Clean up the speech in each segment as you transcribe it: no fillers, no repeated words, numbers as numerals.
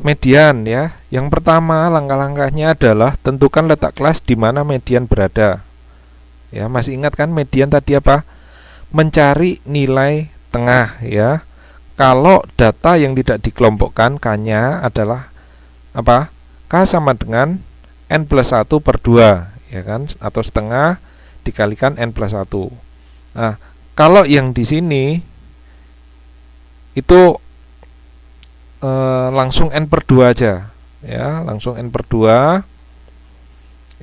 median ya. Yang pertama langkah-langkahnya adalah tentukan letak kelas di mana median berada. Ya, masih ingat kan median tadi apa? Mencari nilai tengah ya. Kalau data yang tidak dikelompokkan K-nya adalah apa? K sama dengan N plus 1 per 2 ya kan, atau setengah dikalikan N plus 1. Nah, kalau yang di sini itu langsung N per 2 aja ya, langsung N per 2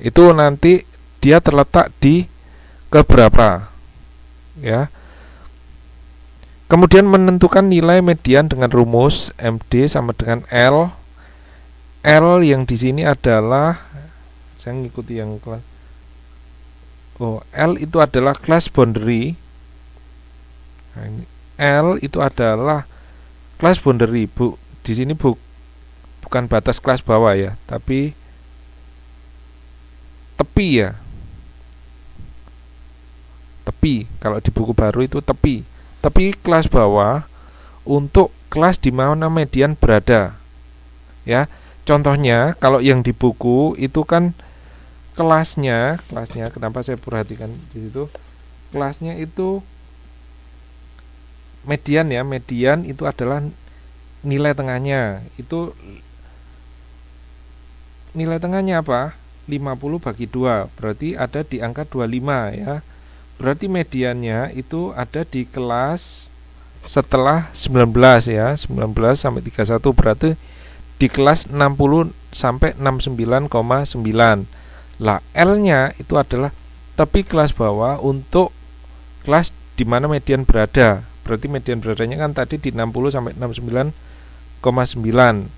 itu nanti dia terletak di keberapa ya. Kemudian menentukan nilai median dengan rumus MD sama dengan L. L yang di sini adalah, saya ngikuti yang kelas. Oh, L itu adalah class boundary. Nah, ini L itu adalah class boundary, Bu. Di sini bukan batas kelas bawah ya, tapi tepi ya. Tepi, kalau di buku baru itu tepi. Tepi kelas bawah untuk kelas di mana median berada. Ya. Contohnya kalau yang di buku itu kan kelasnya kenapa saya perhatikan di situ? Kelasnya itu median ya, median itu adalah nilai tengahnya. Itu nilai tengahnya apa? 50 bagi 2, berarti ada di angka 25 ya. Berarti mediannya itu ada di kelas setelah 19 ya, 19 sampai 31, berarti di kelas 60 sampai 69,9. Lah L-nya itu adalah tepi kelas bawah untuk kelas di mana median berada. Berarti median beradanya kan tadi di 60 sampai 69,9.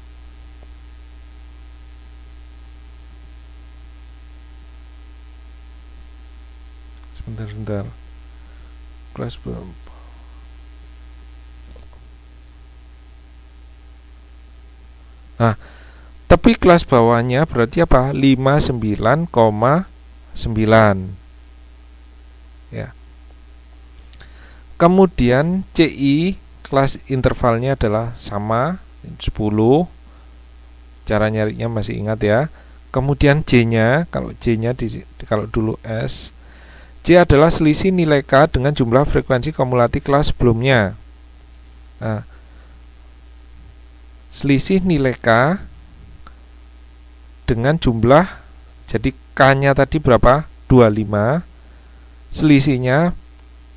Sebentar. Kelas bawah. Nah, tepi kelas bawahnya berarti apa? 59,9 ya. Kemudian CI kelas intervalnya adalah sama 10. Cara nyarinya masih ingat ya. Kemudian J-nya, kalau J-nya kalau dulu S, J adalah selisih nilai K dengan jumlah frekuensi kumulatif kelas sebelumnya. Nah, selisih nilai K dengan jumlah, jadi K-nya tadi berapa? 25. Selisihnya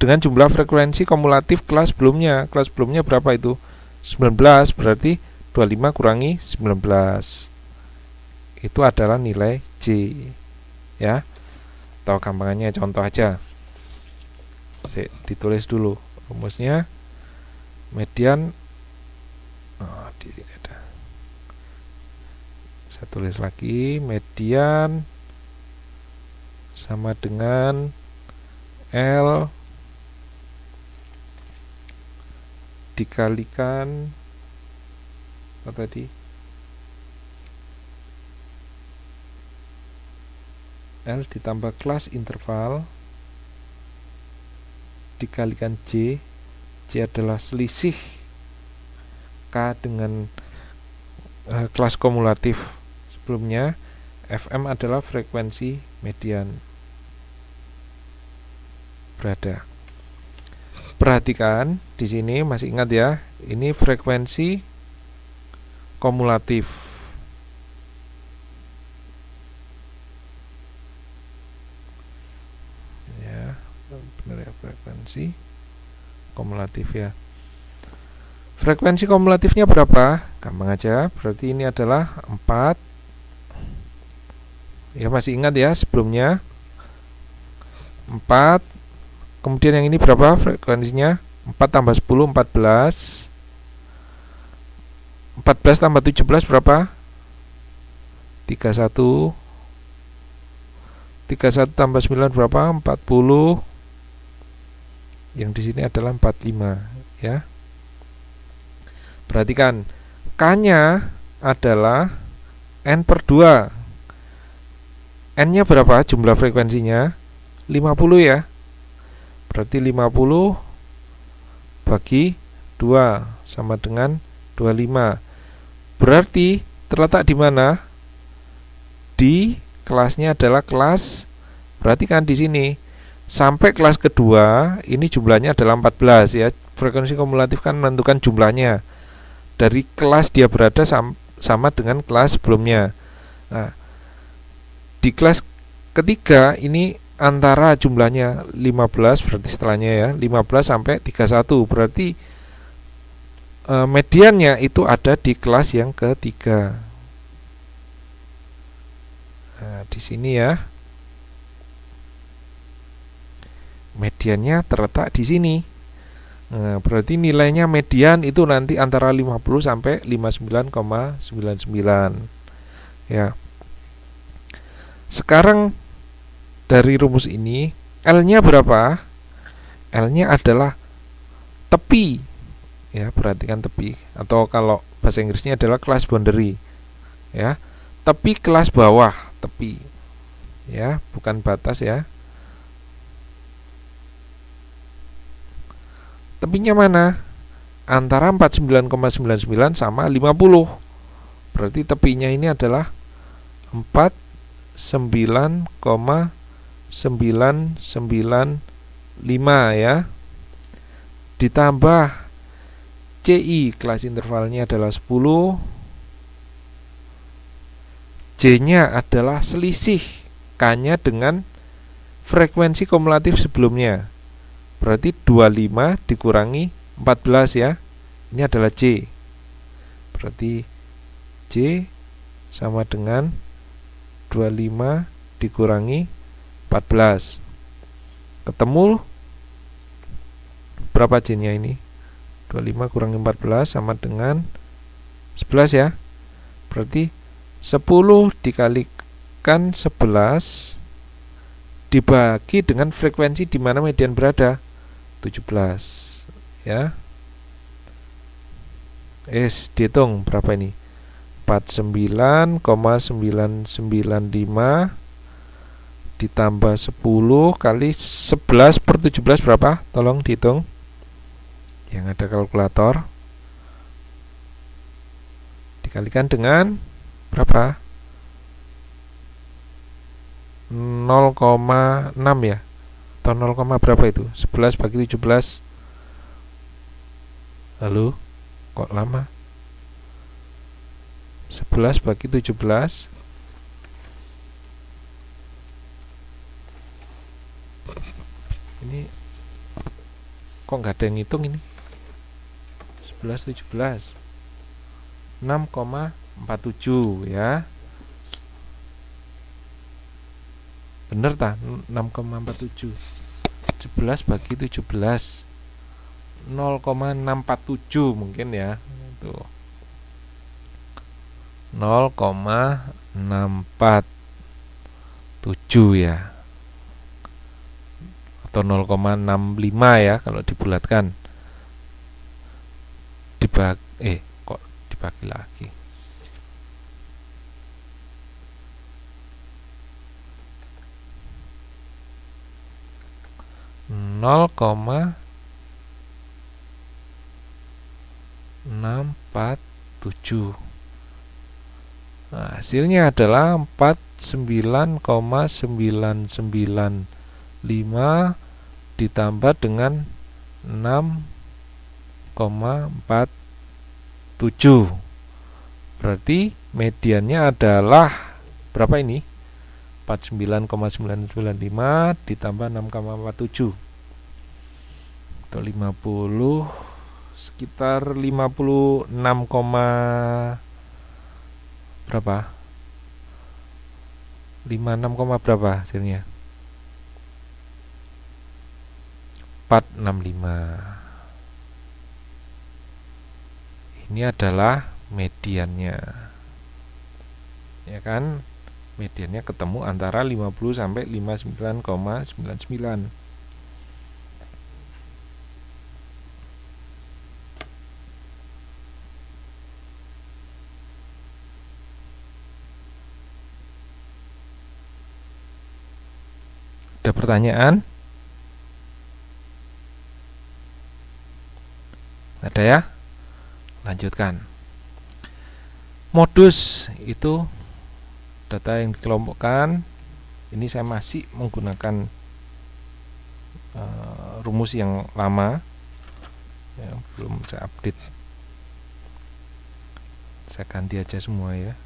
dengan jumlah frekuensi kumulatif kelas sebelumnya. Kelas sebelumnya berapa itu? 19, berarti 25 kurangi 19. Itu adalah nilai J. Ya. Tahu gampangannya contoh aja. Ditulis dulu rumusnya. Median di sini ada. Saya tulis lagi, median sama dengan L dikalikan apa tadi? L ditambah kelas interval dikalikan J. J adalah selisih K dengan kelas kumulatif sebelumnya. FM adalah frekuensi median berada. Perhatikan di sini, masih ingat ya, ini frekuensi kumulatif. Ya, benar ya, frekuensi kumulatif ya. Frekuensi kumulatifnya berapa? Gampang aja, berarti ini adalah 4. Ya, masih ingat ya sebelumnya 4. Kemudian yang ini berapa frekuensinya? 4 tambah 10, 14. 14 tambah 17 berapa? 31. 31 tambah 9 berapa? 40. Yang di sini adalah 45 ya. Perhatikan, K-nya adalah N per 2. N-nya berapa jumlah frekuensinya? 50 ya. Berarti 50 bagi 2 sama dengan 25. Berarti terletak di mana? Di kelasnya adalah kelas, berarti kan di sini sampai kelas kedua ini jumlahnya adalah 14 ya. Frekuensi kumulatif kan menentukan jumlahnya dari kelas dia berada sama dengan kelas sebelumnya. Nah, di kelas ketiga ini antara jumlahnya 15, berarti setelahnya ya 15 sampai 31, berarti mediannya itu ada di kelas yang ketiga. Nah, di sini ya mediannya terletak di sini. Nah, berarti nilainya median itu nanti antara 50 sampai 59,99 ya. Sekarang dari rumus ini L-nya berapa? L-nya adalah tepi ya, perhatikan tepi, atau kalau bahasa Inggrisnya adalah class boundary ya. Tepi kelas bawah, tepi ya, bukan batas ya. Tepinya mana? Antara 49,99 sama 50. Berarti tepinya ini adalah 49,995 ya. Ditambah CI, kelas intervalnya adalah 10. J-nya adalah selisih K-nya dengan frekuensi kumulatif sebelumnya. Berarti 25 dikurangi 14 ya. Ini adalah J. Berarti J sama dengan 25 dikurangi 14. Ketemu berapa J-nya ini? 25 kurangi 14 sama dengan 11 ya. Berarti 10 dikalikan 11 dibagi dengan frekuensi di mana median berada, 17 ya. Dihitung berapa ini? 49,995 ditambah 10 kali 11 per 17 berapa? Tolong dihitung yang ada kalkulator. Dikalikan dengan berapa? 0,6 ya, atau 0, berapa itu? 11 bagi 17. Lalu kok lama? 11 bagi 17 ini kok nggak ada yang ngitung ini? 11 17 6,47 ya. Bener tak? 6,47. 11 bagi 17 0,647 mungkin ya. Tuh. 0,647 ya. Atau 0,65 ya kalau dibulatkan. Kok dibagi lagi? Nol koma 647. Nah, hasilnya adalah 49,995 ditambah dengan 6,47. Berarti mediannya adalah berapa ini? 49,995 ditambah 6,47 atau 50, sekitar 56, berapa? 56, berapa hasilnya? 465. Ini adalah mediannya. Ya kan? Mediannya ketemu antara 50 sampai 59,99. Ada pertanyaan? Ada ya? Lanjutkan. Modus itu data yang dikelompokkan. Ini saya masih menggunakan rumus yang lama ya, belum saya update. Saya ganti aja semua ya,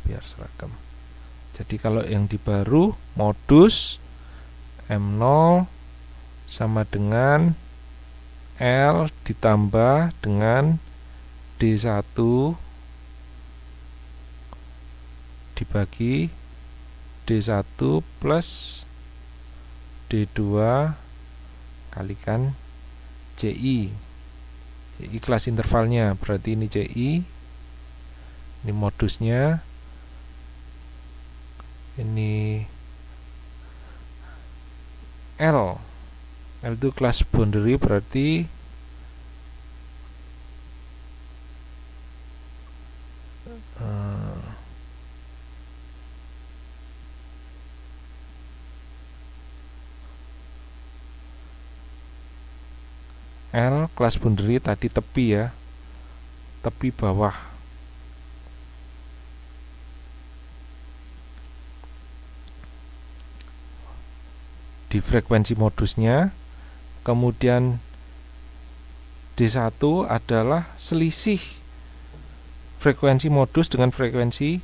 biar seragam. Jadi kalau yang di baru, modus M0 sama dengan L ditambah dengan D1 dibagi D1 plus D2 kalikan CI. CI kelas intervalnya, berarti ini CI, ini modusnya, ini L. L itu kelas boundary, berarti L kelas boundary tadi tepi ya, tepi bawah. Di frekuensi modusnya, kemudian D1 adalah selisih frekuensi modus dengan frekuensi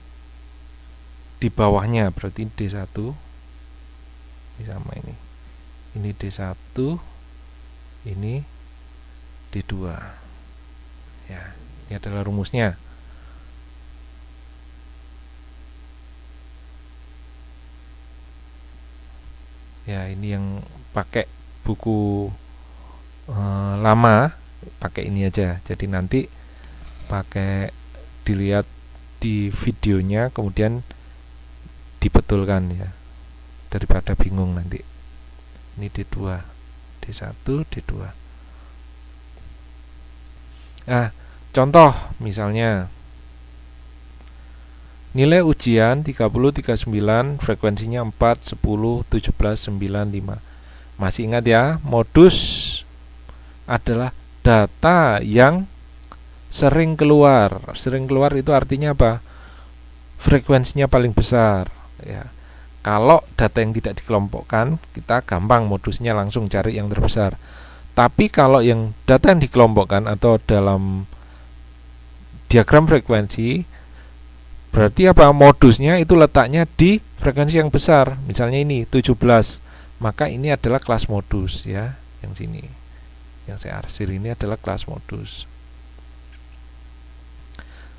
di bawahnya, berarti D1 ini sama ini D1, ini D2 ya. Ini adalah rumusnya. Ya, ini yang pakai buku lama, pakai ini aja. Jadi nanti pakai dilihat di videonya, kemudian dibetulkan ya, daripada bingung nanti. Ini D2, D1, D2. Nah, contoh misalnya nilai ujian 30, 39, frekuensinya 4, 10, 17, 9, 5. Masih ingat ya, modus adalah data yang sering keluar. Sering keluar itu artinya apa? Frekuensinya paling besar ya. Kalau data yang tidak dikelompokkan, kita gampang modusnya langsung cari yang terbesar. Tapi kalau yang data yang dikelompokkan atau dalam diagram frekuensi, berarti apa? Modusnya itu letaknya di frekuensi yang besar. Misalnya ini 17, maka ini adalah kelas modus ya. Yang sini, yang saya arsir ini adalah kelas modus.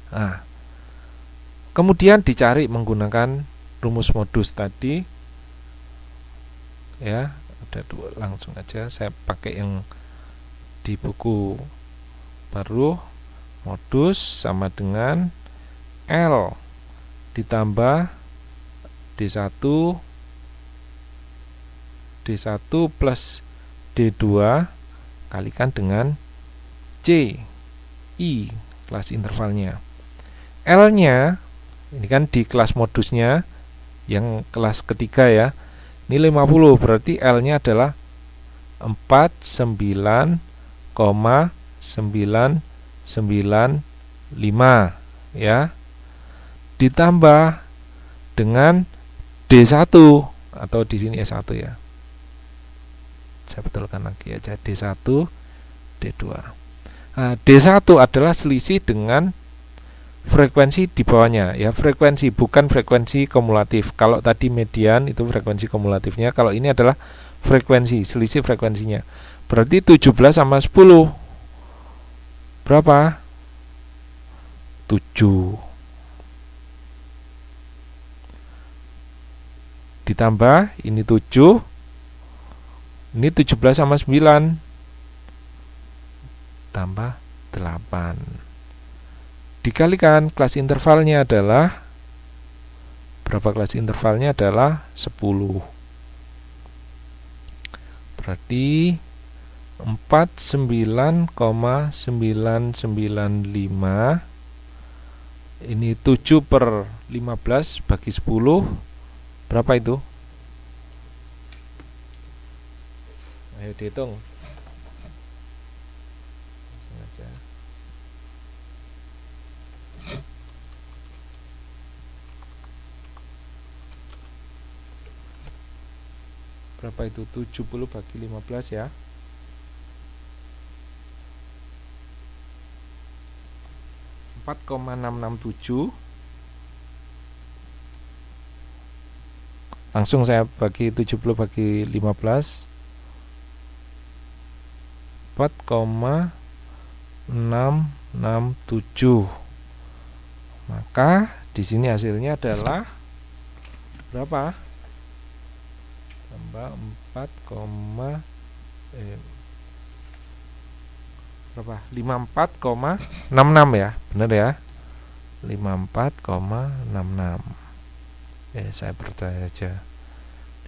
Nah, kemudian dicari menggunakan rumus modus tadi ya. Ada dua, langsung aja saya pakai yang di buku baru. Modus sama dengan L ditambah D1 plus D2 kalikan dengan C I kelas intervalnya. L nya ini kan di kelas modusnya yang kelas ketiga ya, ini 50, berarti L nya adalah 49,995 ya, ditambah dengan D1 atau di sini S1 ya. Saya betulkan lagi aja, D1, D2. Nah, D1 adalah selisih dengan frekuensi di bawahnya ya, frekuensi bukan frekuensi kumulatif. Kalau tadi median itu frekuensi kumulatifnya, kalau ini adalah frekuensi, selisih frekuensinya. Berarti 17 sama 10 berapa? 7. Ditambah ini 7, ini 17 sama 9 tambah 8. Dikalikan kelas intervalnya adalah berapa? Kelas intervalnya adalah 10. Berarti 49,995. Ini 7 per 15 bagi 10 berapa itu? Ayo dihitung. berapa itu? 70 bagi 15 ya. 4,667. Langsung saya bagi 70 bagi 15. 4,667. Maka di sini hasilnya adalah berapa? Tambah 54,66 ya, benar ya, 54,66. Saya percaya aja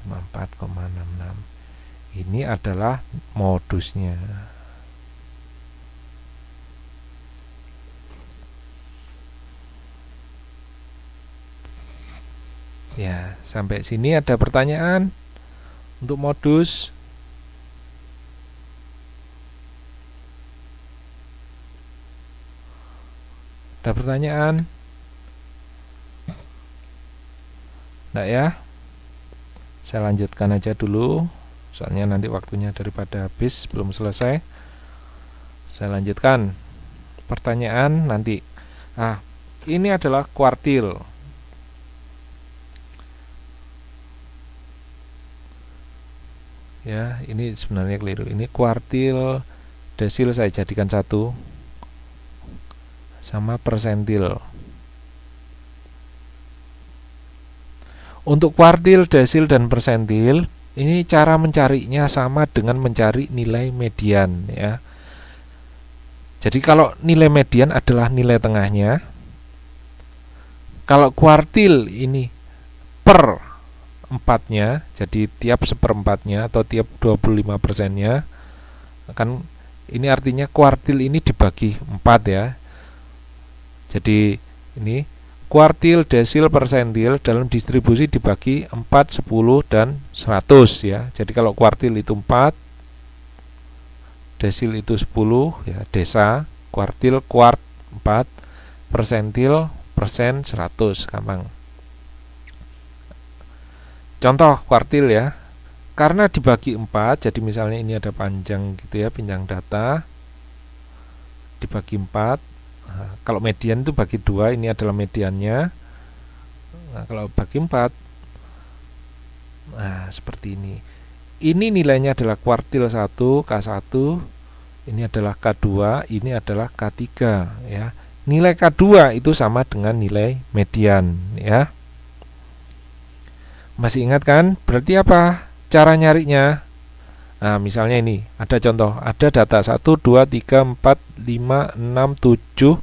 54,66. Ini adalah modusnya. Ya, sampai sini ada pertanyaan untuk modus? Ada pertanyaan? Enggak ya? Saya lanjutkan aja dulu, soalnya nanti waktunya daripada habis, belum selesai. Saya lanjutkan pertanyaan nanti. Ini adalah kuartil. Ya, ini sebenarnya keliru. Ini kuartil, desil saya jadikan 1 sama persentil. Untuk kuartil, desil, dan persentil, ini cara mencarinya sama dengan mencari nilai median ya. Jadi kalau nilai median adalah nilai tengahnya, kalau kuartil ini per 4-nya, jadi tiap seperempatnya atau tiap 25%-nya, kan ini artinya kuartil ini dibagi 4 ya. Jadi ini kuartil, desil, persentil dalam distribusi dibagi 4, 10, dan 100 ya. Jadi kalau kuartil itu 4, desil itu 10 ya, desa, kuartil, kuart 4, persentil, persen 100, gampang. Contoh kuartil ya, karena dibagi 4, jadi misalnya ini ada panjang gitu ya, pinjang data dibagi 4. Kalau median itu bagi 2, ini adalah mediannya. Kalau bagi 4, seperti ini. Ini nilainya adalah kuartil 1, K1, ini adalah K2, ini adalah K3 ya. Nilai K2 itu sama dengan nilai median ya. Masih ingat kan? Berarti apa cara nyarinya? Misalnya ini ada contoh, ada data 1, 2, 3, 4, 5, 6, 7,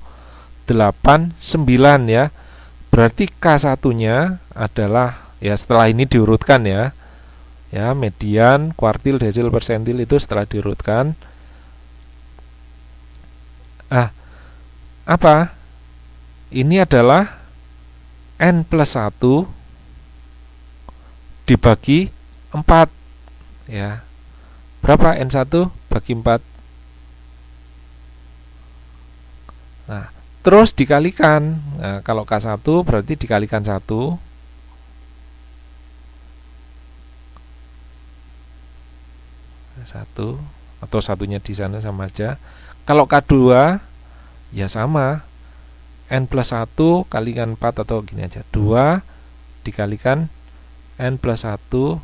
8, 9 ya. Berarti K1-nya adalah ya, setelah ini diurutkan ya. Ya, median, kuartil, desil, persentil itu setelah diurutkan. Apa? Ini adalah N plus 1 dibagi 4 ya. Berapa N1 bagi 4? Terus dikalikan. Kalau K1 berarti dikalikan 1. 1 atau satunya di sana sama aja. Kalau K2 ya sama, N plus 1 kalikan 4 atau gini aja, 2 dikalikan N plus 1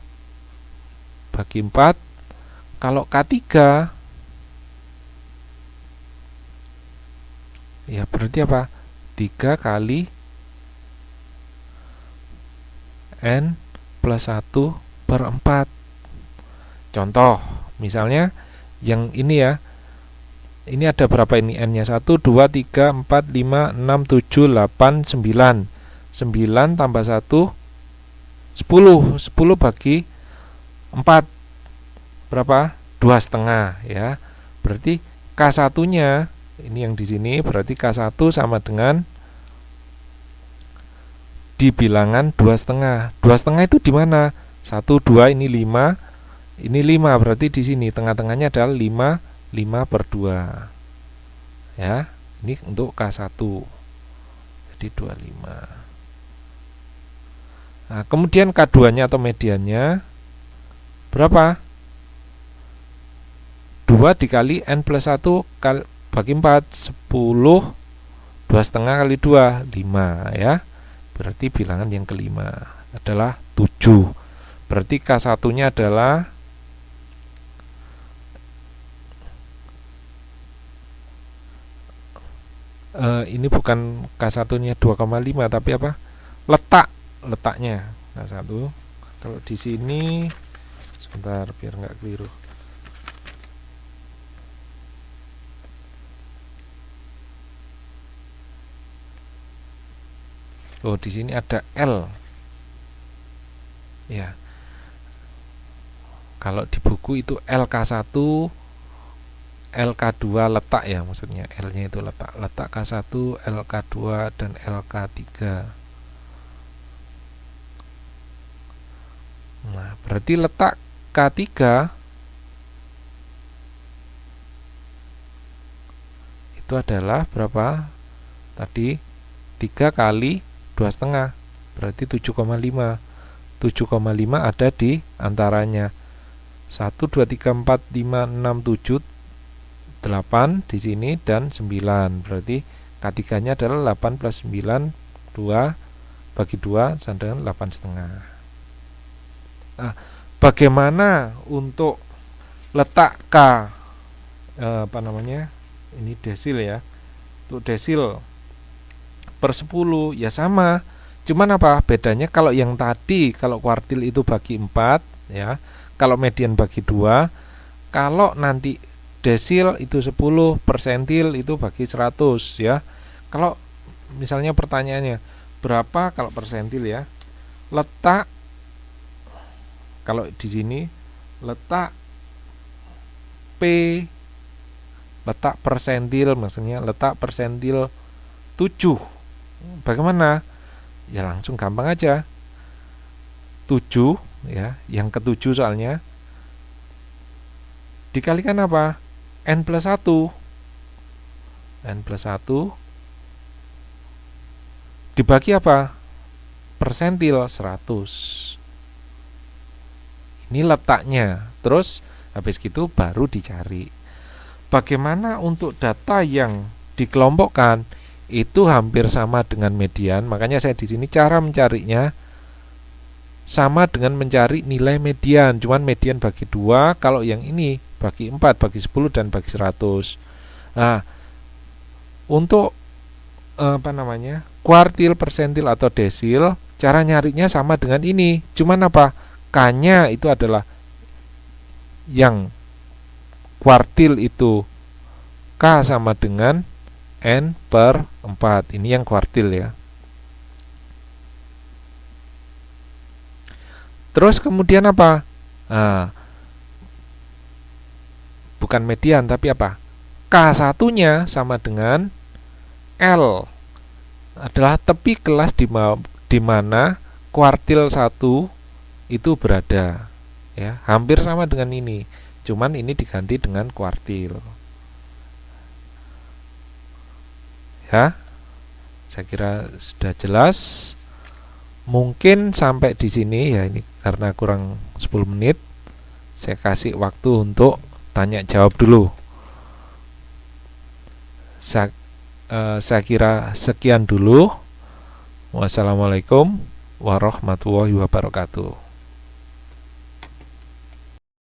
bagi 4. Kalau K3 ya berarti apa? 3 kali N plus 1 per 4. Contoh misalnya yang ini ya, ini ada berapa ini N nya? 1, 2, 3, 4, 5, 6, 7, 8, 9. 9 tambah 1 10. 10 bagi 4 berapa? 2,5 ya. Berarti K1 nya ini yang di sini, berarti K1 sama dengan di bilangan 2,5. 2,5 itu di mana? 1, 2, ini 5, ini 5, berarti di sini tengah-tengahnya adalah 5, 5 per 2 ya. Ini untuk K1, jadi 25. Kemudian K2 nya atau mediannya berapa? 2 dikali n plus 1 bagi 4, 10, 2,5 kali 2, 5 ya. Berarti bilangan yang kelima adalah 7. Berarti K1 nya adalah ini bukan K1 nya 2,5 tapi apa? Letaknya K1. Kalau di sini sebentar biar nggak keliru. Oh, di sini ada L. Ya. Kalau di buku itu LK1, LK2 letak ya, maksudnya L-nya itu letak. Letak K1, LK2 dan LK3. Nah, berarti letak K3 itu adalah berapa? Tadi 3 kali 2,5 berarti 7,5. 7,5 ada di antaranya 1, 2, 3, 4, 5, 6, 7, 8 di sini dan 9. Berarti K3 nya adalah 8 plus 9, 2 bagi 2 sama dengan 8,5. Nah, bagaimana untuk letak K apa namanya? Ini desil ya. Untuk desil per 10 ya sama. Cuman apa bedanya? Kalau yang tadi kalau kuartil itu bagi 4 ya. Kalau median bagi 2. Kalau nanti desil itu 10, persentil itu bagi 100 ya. Kalau misalnya pertanyaannya berapa kalau persentil ya? Letak kalau di sini letak P, letak persentil, maksudnya letak persentil 7. Bagaimana? Ya langsung gampang aja. 7 ya, yang ke-7 soalnya dikalikan apa? N plus 1. N plus 1 dibagi apa? Persentil 100. Ini letaknya. Terus habis gitu baru dicari. Bagaimana untuk data yang dikelompokkan? Itu hampir sama dengan median. Makanya saya di sini cara mencarinya sama dengan mencari nilai median. Cuman median bagi 2, kalau yang ini bagi 4, bagi 10 dan bagi 100. Nah, untuk apa namanya? Kuartil, persentil atau desil, cara nyarinya sama dengan ini. Cuman apa? K-nya itu adalah yang kuartil itu K sama dengan N per 4. Ini yang kuartil ya. Terus kemudian apa? Nah, bukan median tapi apa? K1 nya sama dengan L adalah tepi kelas di mana kuartil 1 itu berada ya, hampir sama dengan ini. Cuman ini diganti dengan kuartil. Ya. Saya kira sudah jelas. Mungkin sampai di sini ya, ini karena kurang 10 menit. Saya kasih waktu untuk tanya jawab dulu. Saya kira sekian dulu. Wassalamualaikum warahmatullahi wabarakatuh.